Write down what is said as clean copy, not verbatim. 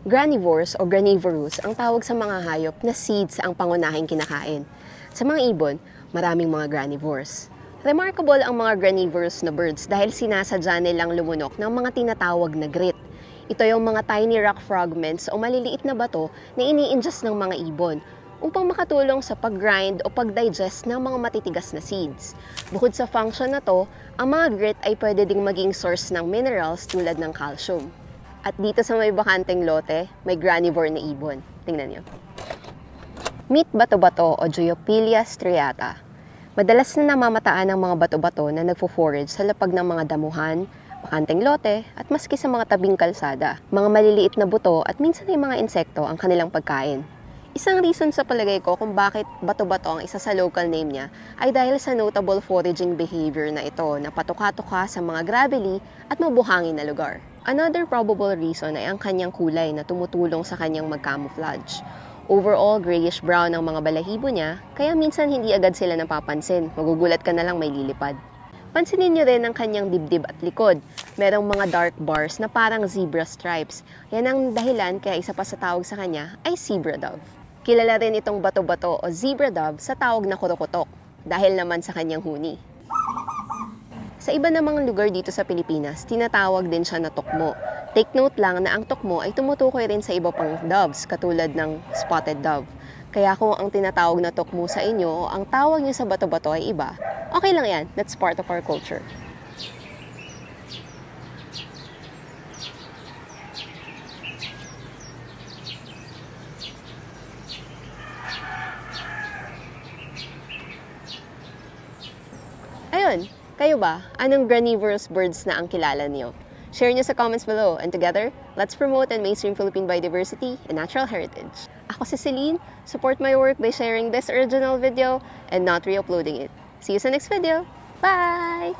Granivores o granivorous ang tawag sa mga hayop na seeds ang pangunahing kinakain. Sa mga ibon, maraming mga granivores. Remarkable ang mga granivorous na birds dahil sinasadya nilang lumunok ng mga tinatawag na grit. Ito yung mga tiny rock fragments o maliliit na bato na ini-ingest ng mga ibon upang makatulong sa pag-grind o pag-digest ng mga matitigas na seeds. Bukod sa function na to, ang mga grit ay pwede ding maging source ng minerals tulad ng calcium. At dito sa may bakanteng lote, may granivore na ibon. Tingnan nyo. Meet bato-bato o Geopilia striata. Madalas na namamataan ng mga bato-bato na nagfo-forage sa lapag ng mga damuhan, bakanteng lote, at maski sa mga tabing kalsada. Mga maliliit na buto at minsan ay mga insekto ang kanilang pagkain. Isang reason sa palagay ko kung bakit bato-bato ang isa sa local name niya ay dahil sa notable foraging behavior na ito na patuka-tuka sa mga gravelly at mabuhangin na lugar. Another probable reason ay ang kanyang kulay na tumutulong sa kanyang mag-camouflage. Overall, grayish-brown ang mga balahibo niya, kaya minsan hindi agad sila napapansin. Magugulat ka na lang may lilipad. Pansinin niyo rin ang kanyang dibdib at likod. Merong mga dark bars na parang zebra stripes. Yan ang dahilan kaya isa pa sa tawag sa kanya ay zebra dove. Kilala rin itong bato-bato o zebra dove sa tawag na kurokotok dahil naman sa kanyang huni. Sa iba namang lugar dito sa Pilipinas, tinatawag din siya na tukmo. Take note lang na ang tukmo ay tumutukoy rin sa iba pang doves katulad ng spotted dove. Kaya kung ang tinatawag na tukmo sa inyo o ang tawag niyo sa bato-bato ay iba, okay lang yan. That's part of our culture. Ayun, kayo ba? Anong granivorous birds na ang kilala niyo? Share niyo sa comments below and together, let's promote and mainstream Philippine biodiversity and natural heritage. Ako si Celine, support my work by sharing this original video and not re-uploading it. See you sa next video. Bye!